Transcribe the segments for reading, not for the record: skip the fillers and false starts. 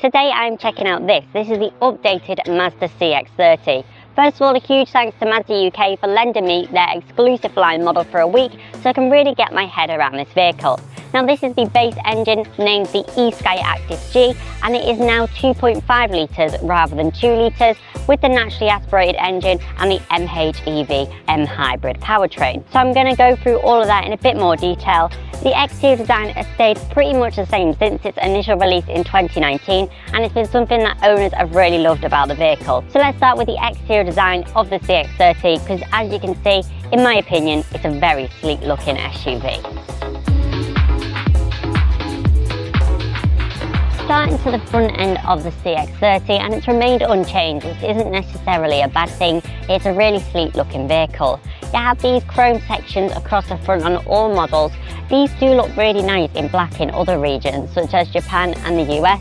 Today I'm checking out this. This is the updated Mazda CX-30. First of all, a huge thanks to Mazda UK for lending me their exclusive line model for a week so I can really get my head around this vehicle. Now this is the base engine named the eSky Active G, and it is now 2.5 litres rather than 2 litres with the naturally aspirated engine and the MHEV M hybrid powertrain. So I'm going to go through all of that in a bit more detail. The exterior design has stayed pretty much the same since its initial release in 2019, and it's been something that owners have really loved about the vehicle. So let's start with the exterior design of the CX-30, because as you can see, in my opinion, it's a very sleek looking SUV. Starting to the front end of the CX-30, and it's remained unchanged, which isn't necessarily a bad thing. It's a really sleek looking vehicle. You have these chrome sections across the front on all models. These do look really nice in black in other regions such as Japan and the US.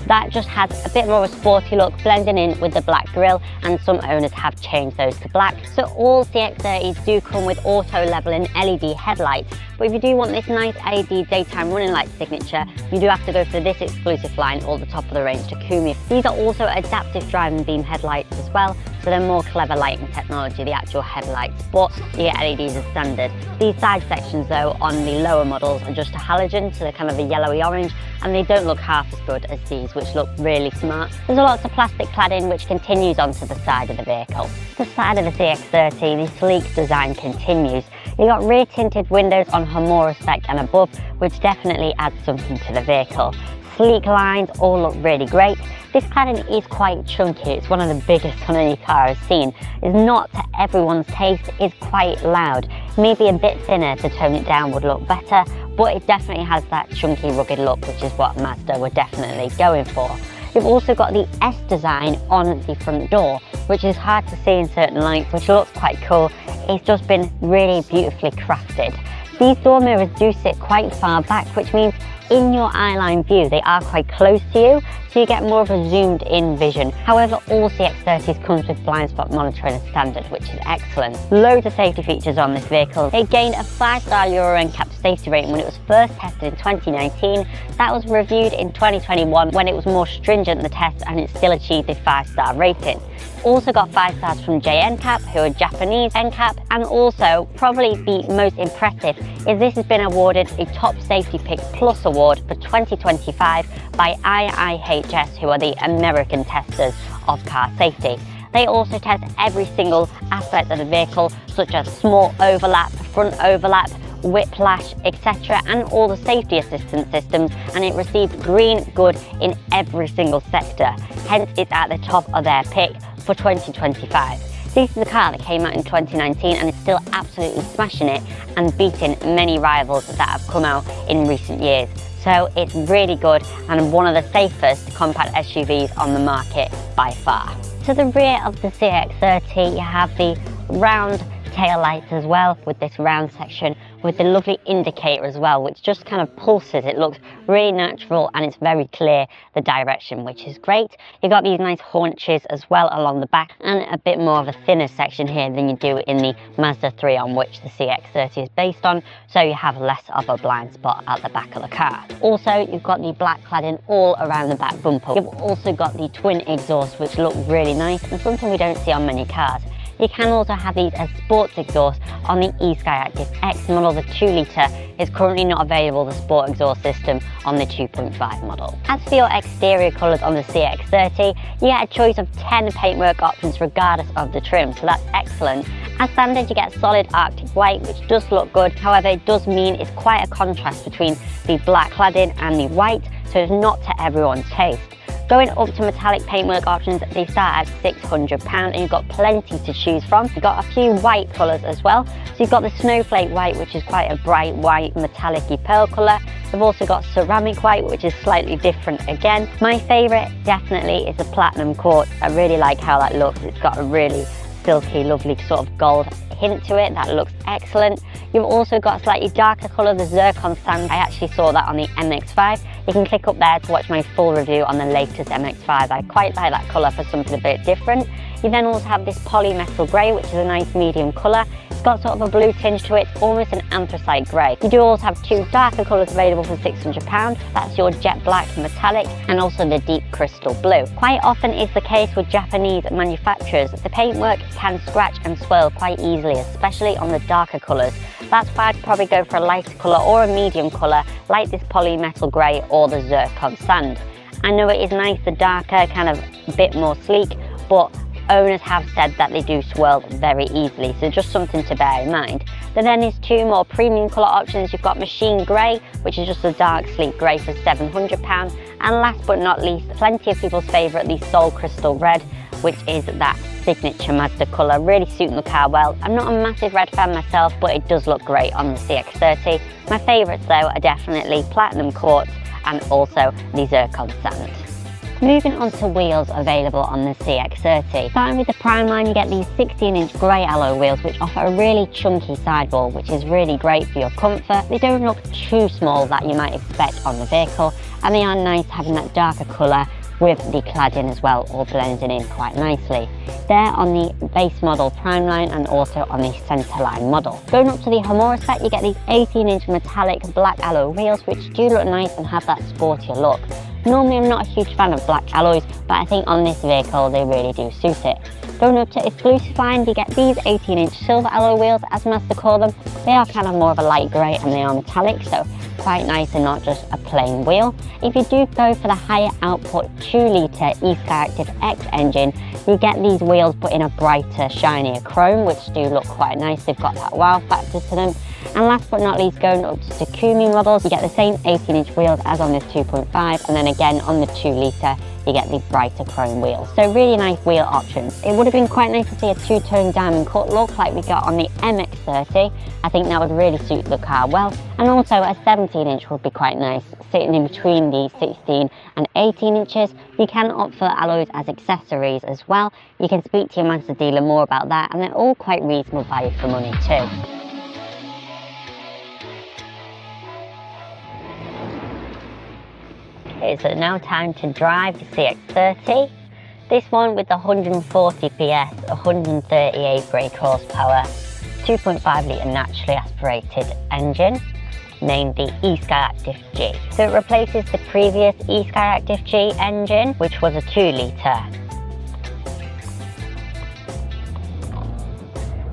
That just has a bit more of a sporty look blending in with the black grille, and some owners have changed those to black. So all CX-30s do come with auto leveling LED headlights, but if you do want this nice LED daytime running light signature, you do have to go for this exclusive line or the top of the range Takumi. These are also adaptive driving beam headlights as well, so they're more clever lighting technology, the actual headlights, but you get LEDs as standard. These side sections though on the lower models are just a halogen, so they're kind of a yellowy orange, and they don't look half as good as these, which look really smart. There's lots of plastic cladding which continues onto the side of the vehicle. The side of the CX-30, the sleek design continues. You've got rear tinted windows on Homura spec and above, which definitely adds something to the vehicle. Sleek lines all look really great. This cladding is quite chunky. It's one of the biggest on any car I've seen. It's not to everyone's taste. It's quite loud. Maybe a bit thinner to tone it down would look better, but it definitely has that chunky, rugged look, which is what Mazda were definitely going for. You've also got the S design on the front door, which is hard to see in certain lights, which looks quite cool. It's just been really beautifully crafted. These door mirrors do sit quite far back, which means in your eyeline view they are quite close to you, so you get more of a zoomed in vision. However, all CX-30s comes with blind spot monitoring as standard, which is excellent. Loads of safety features on this vehicle. It gained a 5-star Euro NCAP safety rating when it was first tested in 2019. That was reviewed in 2021 when it was more stringent the test, and it still achieved a 5-star rating. Also got 5 stars from JNCAP, who are Japanese NCAP, and also probably the most impressive is this has been awarded a Top Safety Pick Plus award for 2025 by IIHS, who are the American testers of car safety. They also test every single aspect of the vehicle, such as small overlap, front overlap, whiplash, etc., and all the safety assistance systems, and it received green good in every single sector. Hence it's at the top of their pick for 2025. This is a car that came out in 2019 and is still absolutely smashing it and beating many rivals that have come out in recent years. So it's really good and one of the safest compact SUVs on the market by far. To the rear of the CX-30 you have the round tail lights as well, with this round section with the lovely indicator as well, which just kind of pulses. It looks really natural and it's very clear the direction, which is great. You've got these nice haunches as well along the back, and a bit more of a thinner section here than you do in the Mazda 3, on which the CX-30 is based on, so you have less of a blind spot at the back of the car. Also, you've got the black cladding all around the back bumper. You've also got the twin exhausts, which look really nice and something we don't see on many cars. You can also have these as sports exhaust on the eSky Active X model. The 2 litre is currently not available, the sport exhaust system, on the 2.5 model. As for your exterior colours on the CX-30, you get a choice of 10 paintwork options regardless of the trim, so that's excellent. As standard, you get solid Arctic white, which does look good. However, it does mean it's quite a contrast between the black cladding and the white, so it's not to everyone's taste. Going up to metallic paintwork options, they start at £600 and you've got plenty to choose from. You've got a few white colours as well. So you've got the snowflake white, which is quite a bright white metallic-y pearl colour. They've also got ceramic white, which is slightly different again. My favourite definitely is the platinum quartz. I really like how that looks. It's got a really silky, lovely sort of gold hint to it. That looks excellent. You've also got a slightly darker colour, the zircon sand. I actually saw that on the MX-5. You can click up there to watch my full review on the latest MX-5. I quite like that colour for something a bit different. You then also have this polymetal grey, which is a nice medium colour. It's got sort of a blue tinge to it, almost an anthracite grey. You do also have two darker colours available for £600. That's your jet black metallic and also the deep crystal blue. Quite often is the case with Japanese manufacturers. The paintwork can scratch and swirl quite easily, especially on the darker colours. That's why I'd probably go for a lighter colour or a medium colour like this polymetal grey or the zircon sand. I know it is nice, the darker, kind of a bit more sleek, but owners have said that they do swirl very easily, so just something to bear in mind. Then there's two more premium colour options. You've got machine grey, which is just a dark sleek grey for £700, and last but not least, plenty of people's favourite, the Soul Crystal Red, which is that signature Mazda colour, really suiting the car well. I'm not a massive red fan myself, but it does look great on the CX-30. My favourites though are definitely Platinum Quartz and also the Zircon Sand. Moving on to wheels available on the CX-30. Starting with the Prime line, you get these 16-inch grey alloy wheels which offer a really chunky sidewall, which is really great for your comfort. They don't look too small that you might expect on the vehicle, and they are nice having that darker colour with the cladding as well, all blending in quite nicely. They're on the base model Prime line and also on the Centerline model. Going up to the Homura spec, you get these 18-inch metallic black alloy wheels which do look nice and have that sportier look. Normally I'm not a huge fan of black alloys, but I think on this vehicle they really do suit it. Going up to exclusive line, you get these 18-inch silver alloy wheels, as Mazda call them. They are kind of more of a light grey and they are metallic, so quite nice and not just a plain wheel. If you do go for the higher output 2-litre e-Skyactiv X engine, you get these wheels but in a brighter, shinier chrome, which do look quite nice. They've got that wow factor to them. And last but not least, going up to Takumi models, you get the same 18-inch wheels as on this 2.5, and then again on the 2-litre, you get the brighter chrome wheels. So really nice wheel options. It would have been quite nice to see a two-tone diamond cut look like we got on the MX-30. I think that would really suit the car well. And also a 17-inch would be quite nice, sitting in between the 16 and 18 inches. You can opt for alloys as accessories as well. You can speak to your Mazda dealer more about that, and they're all quite reasonable value for money too. Okay, so now time to drive the CX-30. This one with the 140 PS, 138 brake horsepower, 2.5 litre naturally aspirated engine, named the e-Skyactiv G. So it replaces the previous e-Skyactiv G engine, which was a 2-litre.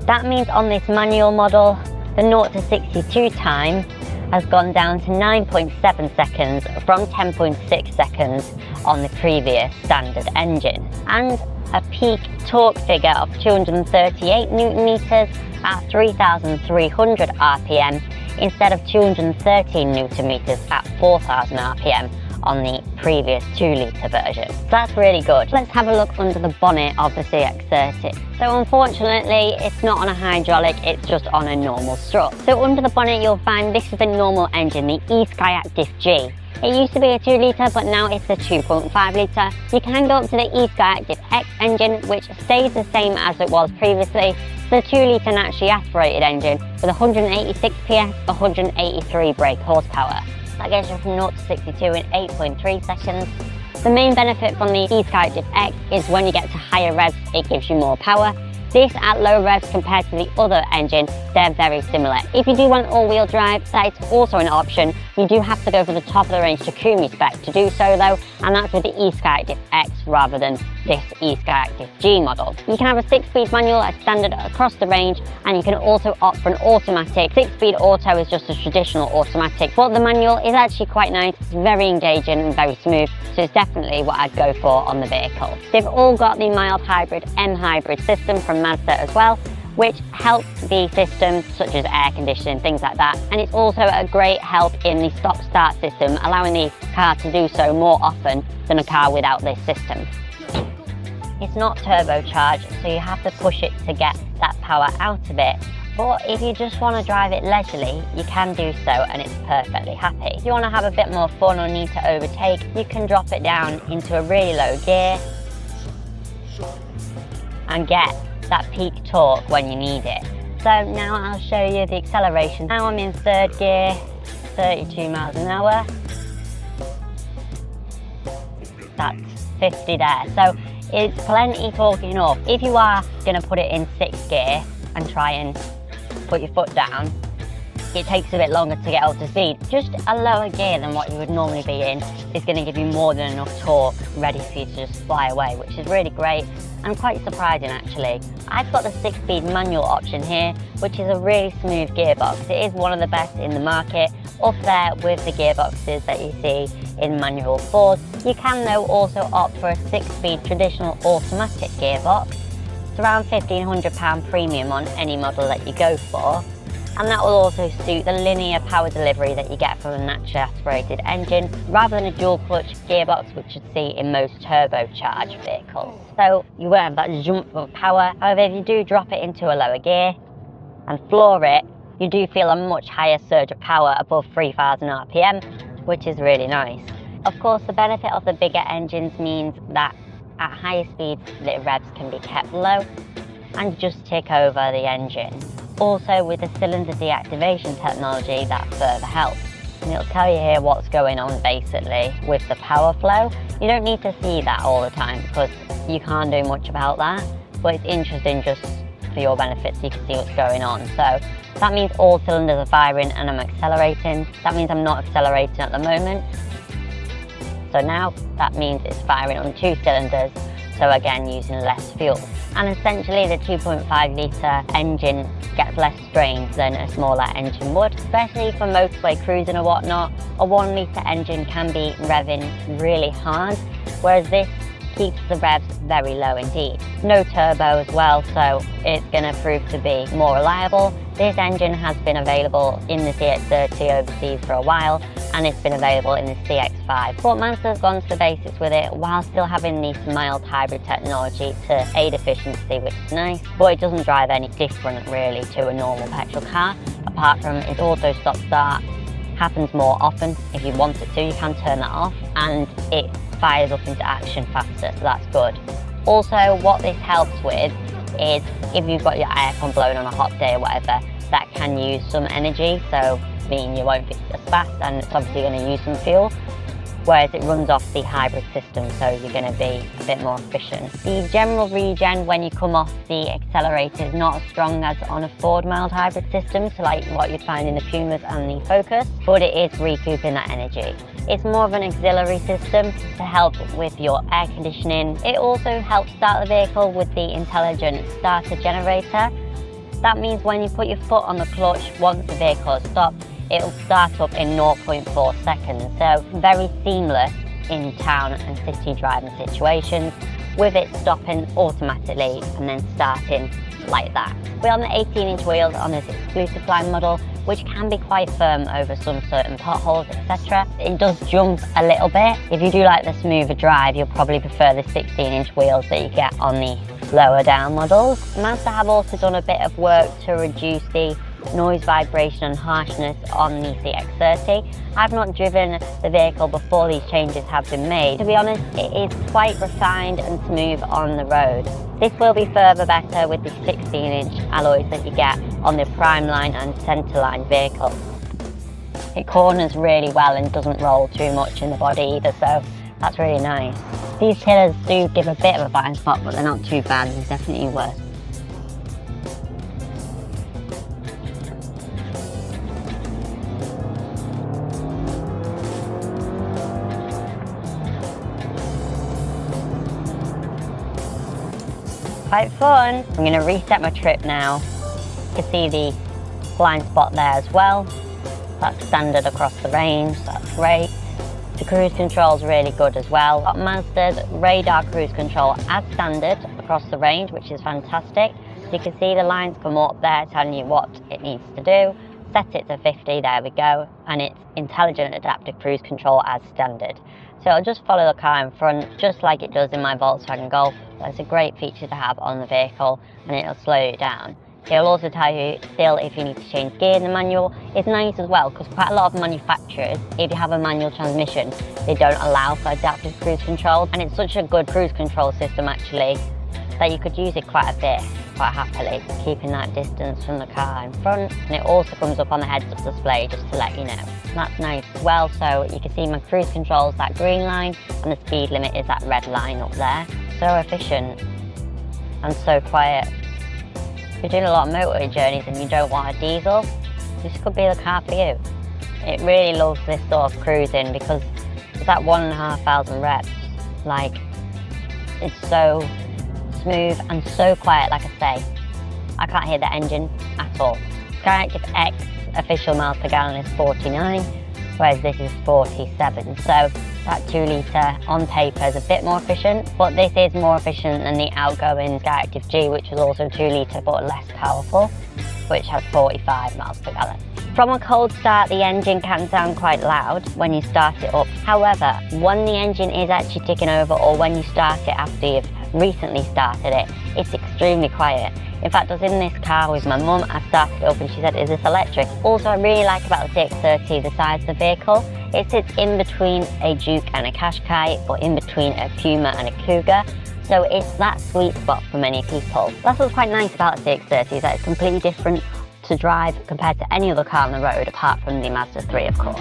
That means on this manual model, the 0 to 62 time has gone down to 9.7 seconds from 10.6 seconds on the previous standard engine, and a peak torque figure of 238 Newton meters at 3,300 RPM instead of 213 Newton meters at 4,000 RPM on the previous 2-litre version. So that's really good. Let's have a look under the bonnet of the CX-30. So unfortunately, it's not on a hydraulic, it's just on a normal strut. So under the bonnet, you'll find this is the normal engine, the e-Skyactiv G. It used to be a 2-litre, but now it's a 2.5-litre. You can go up to the e-Skyactiv X engine, which stays the same as it was previously. The 2-litre naturally aspirated engine with 186 PS, 183 brake horsepower. That gets you from 0 to 62 in 8.3 seconds. The main benefit from the e-Skyactiv X is when you get to higher revs, it gives you more power. This at low revs compared to the other engine, they're very similar. If you do want all-wheel drive, that is also an option. You do have to go for the top of the range Takumi spec to do so though, and that's with the e-Skyactiv X rather than this e-Skyactiv G model. You can have a 6-speed manual as standard across the range, and you can also opt for an automatic. 6-speed auto is just a traditional automatic, but the manual is actually quite nice. It's very engaging and very smooth, so it's definitely what I'd go for on the vehicle. They've all got the mild hybrid M hybrid system from Mazda as well, which helps the systems such as air conditioning, things like that. And it's also a great help in the stop-start system, allowing the car to do so more often than a car without this system. It's not turbocharged, so you have to push it to get that power out of it. But if you just want to drive it leisurely, you can do so and it's perfectly happy. If you want to have a bit more fun or need to overtake, you can drop it down into a really low gear and get that peak torque when you need it. So now I'll show you the acceleration. Now I'm in 3rd gear, 32 miles an hour. that's 50 there. So it's plenty talking up. If you are going to put it in 6th gear and try and put your foot down, it takes a bit longer to get up to speed. Just a lower gear than what you would normally be in is going to give you more than enough torque ready for you to just fly away, which is really great and quite surprising actually. I've got the 6-speed manual option here, which is a really smooth gearbox. It is one of the best in the market, up there with the gearboxes that you see in manual Fords. You can though also opt for a 6-speed traditional automatic gearbox. It's around £1,500 premium on any model that you go for. And that will also suit the linear power delivery that you get from a naturally aspirated engine, rather than a dual clutch gearbox which you'd see in most turbocharged vehicles. So you won't have that jump of power. However, if you do drop it into a lower gear and floor it, you do feel a much higher surge of power above 3,000 RPM, which is really nice. Of course, the benefit of the bigger engines means that at higher speeds the revs can be kept low and just tick over the engine. Also, with the cylinder deactivation technology, that further helps. And it'll tell you here what's going on basically with the power flow. You don't need to see that all the time because you can't do much about that, but it's interesting just for your benefit so you can see what's going on. So that means all cylinders are firing and I'm accelerating. That means I'm not accelerating at the moment. So now that means it's firing on 2 cylinders, so again using less fuel. And essentially the 2.5 litre engine gets less strain than a smaller engine would, especially for motorway cruising or whatnot. A 1 litre engine can be revving really hard, whereas this keeps the revs very low indeed. No turbo as well, so it's going to prove to be more reliable. This engine has been available in the CX-30 overseas for a while, and it's been available in the CX-5. But Mazda's gone to the basics with it while still having this mild hybrid technology to aid efficiency, which is nice, but it doesn't drive any different really to a normal petrol car, apart from its auto stop start happens more often. If you want it to, you can turn that off, and it fires up into action faster, so that's good. Also, what this helps with is if you've got your aircon blowing on a hot day or whatever, that can use some energy, so mean you won't be as fast and it's obviously going to use some fuel, whereas it runs off the hybrid system, so you're going to be a bit more efficient. The general regen when you come off the accelerator is not as strong as on a Ford mild hybrid system, so like what you'd find in the Pumas and the Focus, but it is recouping that energy. It's more of an auxiliary system to help with your air conditioning. It also helps start the vehicle with the intelligent starter generator. That means when you put your foot on the clutch, once the vehicle has stopped, it'll start up in 0.4 seconds. So very seamless in town and city driving situations, with it stopping automatically and then starting like that. We're on the 18-inch wheels on this exclusive line model, which can be quite firm over some certain potholes, etc. It does jump a little bit. If you do like the smoother drive, you'll probably prefer the 16-inch wheels that you get on the lower down models. Mazda have also done a bit of work to reduce the noise, vibration and harshness on the CX-30. I've not driven the vehicle before these changes have been made. To be honest, it is quite refined and smooth on the road. This will be further better with the 16-inch alloys that you get on the Prime line and Centerline vehicles. It corners really well and doesn't roll too much in the body either, so that's really nice. These pillars do give a bit of a blind spot, but they're not too bad. There's definitely worse. Quite fun. I'm going to reset my trip now. You can see the blind spot there as well. That's standard across the range, so that's great. The cruise control is really good as well. Got Mazda's radar cruise control as standard across the range, which is fantastic. So you can see the lines come up there telling you what it needs to do. Set it to 50, there we go. And it's intelligent adaptive cruise control as standard. So it'll just follow the car in front, just like it does in my Volkswagen Golf. That's a great feature to have on the vehicle, and it'll slow you down. It'll also tell you still if you need to change gear in the manual. It's nice as well because quite a lot of manufacturers, if you have a manual transmission, they don't allow for adaptive cruise control, and it's such a good cruise control system actually that you could use it quite a bit. quite happily, keeping that distance from the car in front. And it also comes up on the heads-up display just to let you know. That's nice as well, so you can see my cruise control is that green line and the speed limit is that red line up there. So efficient and so quiet. If you're doing a lot of motorway journeys and you don't want a diesel, this could be the car for you. It really loves this sort of cruising because it's that 1,500 reps. Like, it's so smooth and so quiet, like I say. I can't hear the engine at all. Skyactiv X official miles per gallon is 49, whereas this is 47. So that 2 litre on paper is a bit more efficient, but this is more efficient than the outgoing Skyactiv G, which is also 2 litre but less powerful, which has 45 miles per gallon. From a cold start, the engine can sound quite loud when you start it up. However, when the engine is actually ticking over or when you start it after you've recently started it, it's extremely quiet. In fact, I was in this car with my mum, I started it up and she said, "Is this electric?" Also, I really like about the CX-30 the size of the vehicle. It sits in between a Duke and a Qashqai, or in between a Puma and a Cougar. So it's that sweet spot for many people. That's what's quite nice about the CX-30, is that it's completely different to drive compared to any other car on the road, apart from the Mazda 3, of course.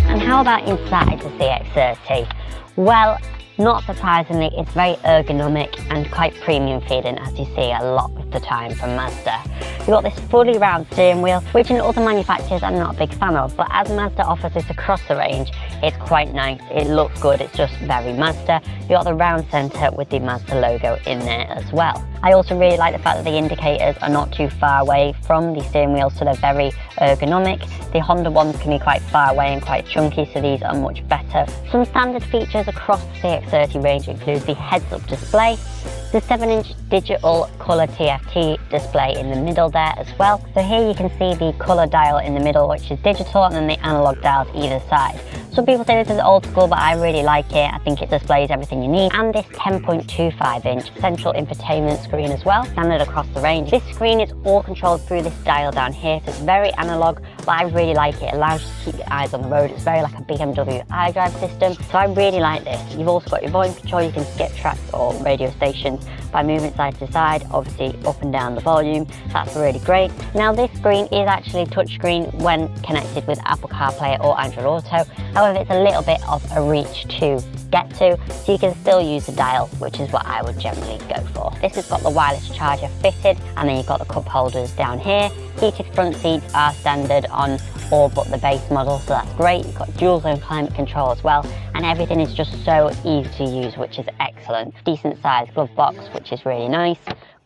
And how about inside the CX-30? Well, not surprisingly, it's very ergonomic and quite premium feeling, as you see a lot of the time from Mazda. You've got this fully round steering wheel, which in other manufacturers I'm not a big fan of, but as Mazda offers this across the range, it's quite nice. It looks good, it's just very Mazda. You've got the round centre with the Mazda logo in there as well. I also really like the fact that the indicators are not too far away from the steering wheel, so they're very ergonomic. The Honda ones can be quite far away and quite chunky, so these are much better. Some standard features across the CX-30 range include the heads-up display, the 7-inch digital colour TFT display in the middle there as well. So here you can see the colour dial in the middle, which is digital, and then the analogue dials either side. Some people say this is old school, but I really like it. I think it displays everything you need. And this 10.25-inch central infotainment screen as well, standard across the range. This screen is all controlled through this dial down here, so it's very analogue, but I really like it. It allows you to keep your eyes on the road. It's very like a BMW iDrive system, so I really like this. You've also got your volume control. You can skip tracks or radio stations by moving side to side, obviously up and down the volume. That's really great. Now this screen is actually touchscreen when connected with Apple CarPlay or Android Auto. However, it's a little bit of a reach to get to, so you can still use the dial, which is what I would generally go for. This has got the wireless charger fitted, and then you've got the cup holders down here. Heated front seats are standard on all but the base model, so that's great. You've got dual zone climate control as well, and everything is just so easy to use, which is excellent. Decent sized glove box, which is really nice.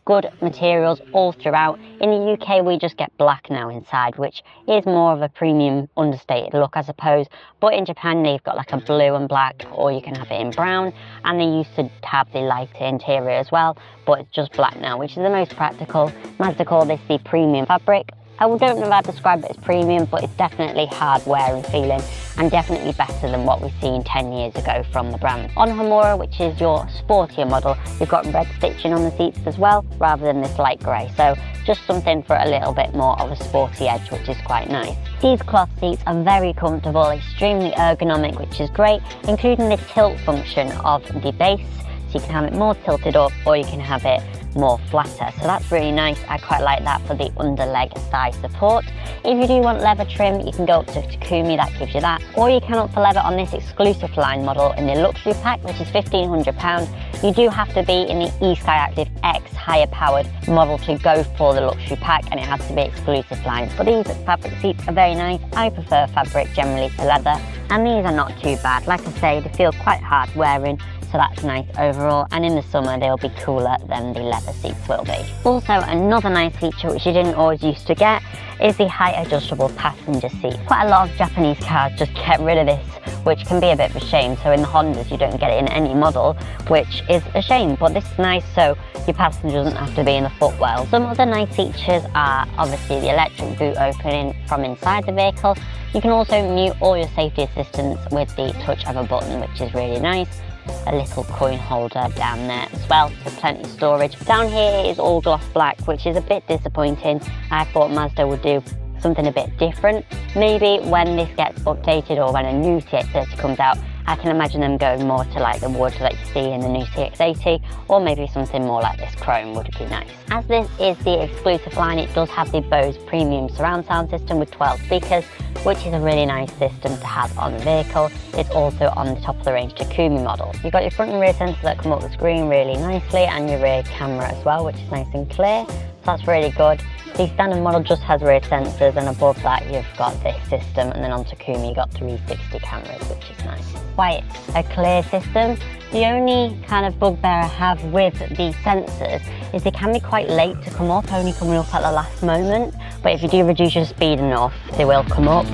Good materials all throughout. In the UK, we just get black now inside, which is more of a premium understated look, I suppose. But in Japan, they've got like a blue and black, or you can have it in brown. And they used to have the lighter interior as well, but it's just black now, which is the most practical. Mazda call this the premium fabric. I don't know if I'd describe it as premium, but it's definitely hard wearing feeling and definitely better than what we've seen 10 years ago from the brand. On Homura, which is your sportier model, you've got red stitching on the seats as well, rather than this light grey. So just something for a little bit more of a sporty edge, which is quite nice. These cloth seats are very comfortable, extremely ergonomic, which is great, including the tilt function of the base. So you can have it more tilted up, or you can have it more flatter, so that's really nice. I quite like that for the underleg thigh support. If you do want leather trim, you can go up to Takumi, that gives you that, or you can opt for leather on this exclusive line model in the luxury pack, which is £1,500. You do have to be in the Skyactiv X higher powered model to go for the luxury pack, and it has to be exclusive line. But these fabric seats are very nice. I prefer fabric generally to leather, and these are not too bad. Like I say, they feel quite hard wearing, so that's nice overall, and in the summer they'll be cooler than the leather seats will be. Also, another nice feature which you didn't always used to get is the height adjustable passenger seat. Quite a lot of Japanese cars just get rid of this, which can be a bit of a shame. So in the Hondas you don't get it in any model, which is a shame, but this is nice, so your passenger doesn't have to be in the footwell. Some other nice features are obviously the electric boot opening from inside the vehicle. You can also mute all your safety assistance with the touch of a button, which is really nice. A little coin holder down there as well, so plenty of storage. Down here is all gloss black, which is a bit disappointing. I thought Mazda would do something a bit different. Maybe when this gets updated or when a new CX-30 comes out, I can imagine them going more to like the wood that you see in the new CX-80, or maybe something more like this chrome would be nice. As this is the exclusive line, it does have the Bose Premium surround sound system with 12 speakers, which is a really nice system to have on the vehicle. It's also on the top of the range Takumi model. You've got your front and rear sensors that come up the screen really nicely, and your rear camera as well, which is nice and clear. So that's really good. The standard model just has rear sensors, and above that you've got this system, and then on Takumi you've got 360 cameras, which is nice. Quite a clear system. The only kind of bugbear I have with the sensors is they can be quite late to come up, only coming up at the last moment. But if you do reduce your speed enough, they will come up.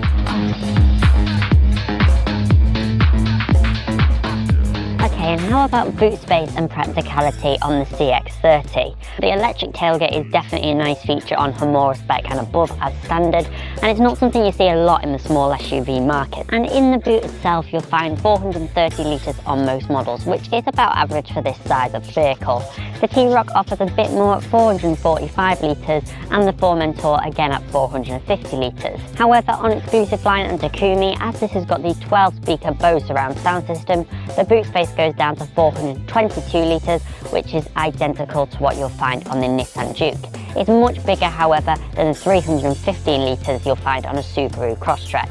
Okay, and how about boot space and practicality on the CX-30? The electric tailgate is definitely a nice feature on Humora spec and above as standard, and it's not something you see a lot in the small SUV market. And in the boot itself, you'll find 430 litres on most models, which is about average for this size of vehicle. The T-Roc offers a bit more at 445 litres, and the Formentor again at 450 litres. However, on exclusive line and Takumi, as this has got the 12-speaker Bose surround sound system, the boot space goes down to 422 litres, which is identical to what you'll find on the Nissan Juke. It's much bigger, however, than the 315 litres you'll find on a Subaru Crosstrek.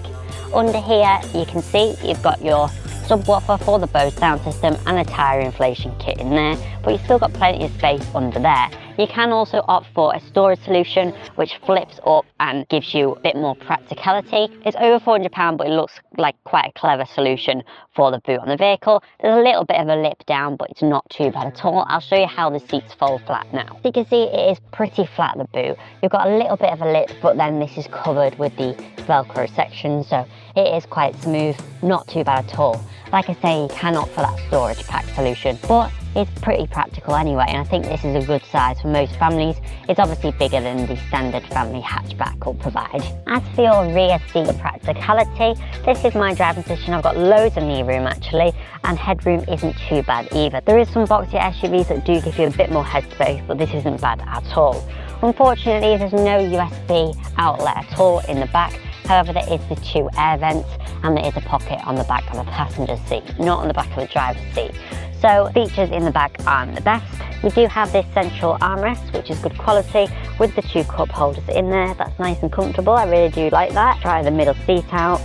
Under here, you can see you've got your subwoofer for the Bose sound system and a tyre inflation kit in there, but you've still got plenty of space under there. You can also opt for a storage solution which flips up and gives you a bit more practicality. It's over £400, but it looks like quite a clever solution for the boot on the vehicle. There's a little bit of a lip down, but it's not too bad at all. I'll show you how the seats fold flat now. So you can see it is pretty flat, the boot. You've got a little bit of a lip, but then this is covered with the Velcro section, so it is quite smooth, not too bad at all. Like I say, you can opt for that storage pack solution, but it's pretty practical anyway, and I think this is a good size for most families. It's obviously bigger than the standard family hatchback will provide. As for your rear seat practicality, this is my driving position. I've got loads of knee room actually, and headroom isn't too bad either. There is some boxier SUVs that do give you a bit more headspace, but this isn't bad at all. Unfortunately, there's no USB outlet at all in the back. However, there is the 2 air vents, and there is a pocket on the back of the passenger seat, not on the back of the driver's seat. So features in the back aren't the best. We do have this central armrest, which is good quality, with the 2 cup holders in there. That's nice and comfortable. I really do like that. Try the middle seat out.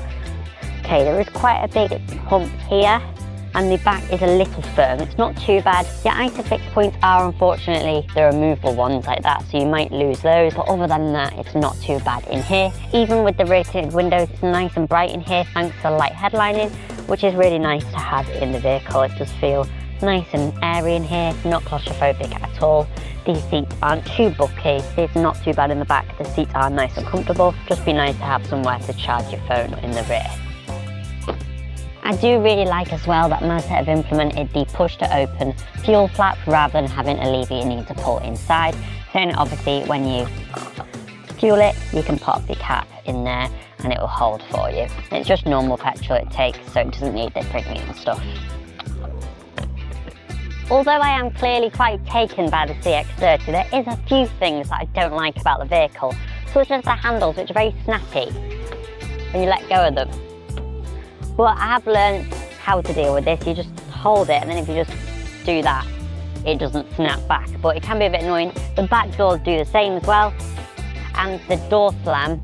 Okay, there is quite a big hump here, and the back is a little firm. It's not too bad. Your ISOFIX points are unfortunately the removable ones like that, so you might lose those, but other than that, it's not too bad in here. Even with the rear tinted windows, it's nice and bright in here thanks to light headlining, which is really nice to have in the vehicle. It does feel nice and airy in here, not claustrophobic at all. These seats aren't too bulky, it's not too bad in the back. The seats are nice and comfortable. Just be nice to have somewhere to charge your phone in the rear. I do really like as well that Mazda have implemented the push to open fuel flap rather than having a lever you need to pull inside. Then obviously when you fuel it, you can pop the cap in there and it will hold for you. It's just normal petrol it takes, so it doesn't need the premium stuff. Although I am clearly quite taken by the CX-30, there is a few things that I don't like about the vehicle, such as the handles, which are very snappy when you let go of them. But I have learned how to deal with this. You just hold it, and then if you just do that, it doesn't snap back, but it can be a bit annoying. The back doors do the same as well, and the door slam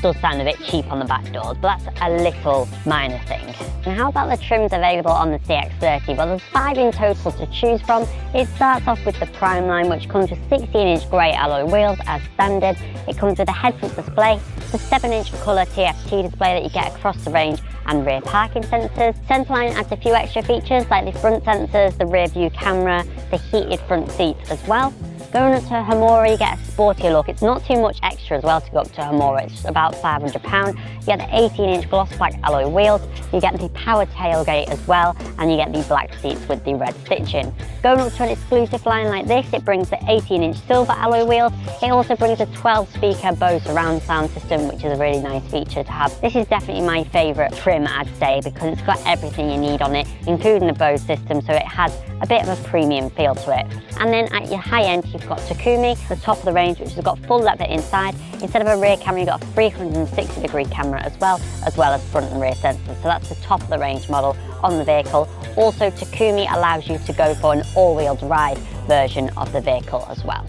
does sound a bit cheap on the back doors, but that's a little minor thing. And how about the trims available on the CX-30? Well, there's 5 in total to choose from. It starts off with the Prime line, which comes with 16-inch grey alloy wheels as standard. It comes with a heads-up display, the 7-inch colour TFT display that you get across the range, and rear parking sensors. Centerline adds a few extra features like the front sensors, the rear view camera, the heated front seats as well. Going up to Humora, you get a sportier look. It's not too much extra as well to go up to Humora. It's about £500. You get the 18-inch gloss black alloy wheels, you get the power tailgate as well, and you get the black seats with the red stitching. Going up to an exclusive line like this, it brings the 18-inch silver alloy wheels. It also brings a 12-speaker Bose surround sound system, which is a really nice feature to have. This is definitely my favourite trim, I'd say, because it's got everything you need on it, including the Bose system, so it has a bit of a premium feel to it. And then at your high end, you've got Takumi, the top of the range, which has got full leather inside. Instead of a rear camera, you've got a 360-degree camera as well as front and rear sensors. So that's the top of the range model on the vehicle. Also, Takumi allows you to go for an all-wheel drive version of the vehicle as well.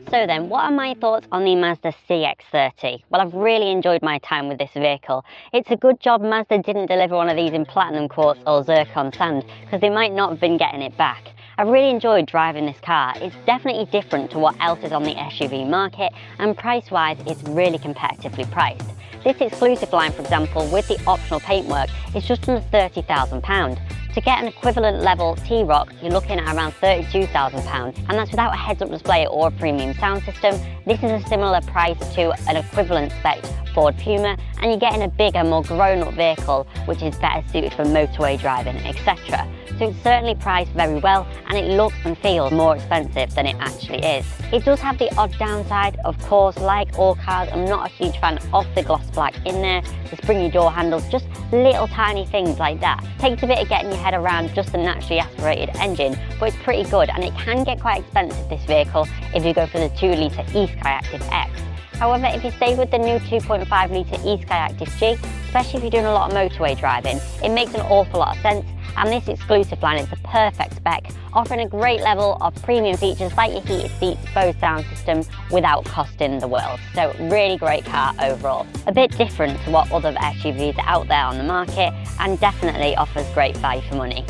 So then, what are my thoughts on the Mazda CX-30? Well, I've really enjoyed my time with this vehicle. It's a good job Mazda didn't deliver one of these in platinum quartz or zircon sand, because they might not have been getting it back. I've really enjoyed driving this car. It's definitely different to what else is on the SUV market, and price-wise, it's really competitively priced. This exclusive line, for example, with the optional paintwork, is just under £30,000. To get an equivalent level T-Roc, you're looking at around £32,000, and that's without a heads-up display or a premium sound system. This is a similar price to an equivalent spec Ford Puma, and you're getting a bigger, more grown-up vehicle, which is better suited for motorway driving, etc. So it's certainly priced very well, and it looks and feels more expensive than it actually is. It does have the odd downside, of course. Like all cars, I'm not a huge fan of the gloss black in there, the springy door handles, just little tiny things like that. Takes a bit of getting your head around just the naturally aspirated engine, but it's pretty good, and it can get quite expensive, this vehicle, if you go for the 2-litre eSkyActiv X. However, if you stay with the new 2.5-litre eSkyActiv G, especially if you're doing a lot of motorway driving, it makes an awful lot of sense, and this exclusive line is the perfect spec, offering a great level of premium features like your heated seats, Bose sound system, without costing the world. So really great car overall. A bit different to what other SUVs are out there on the market, and definitely offers great value for money.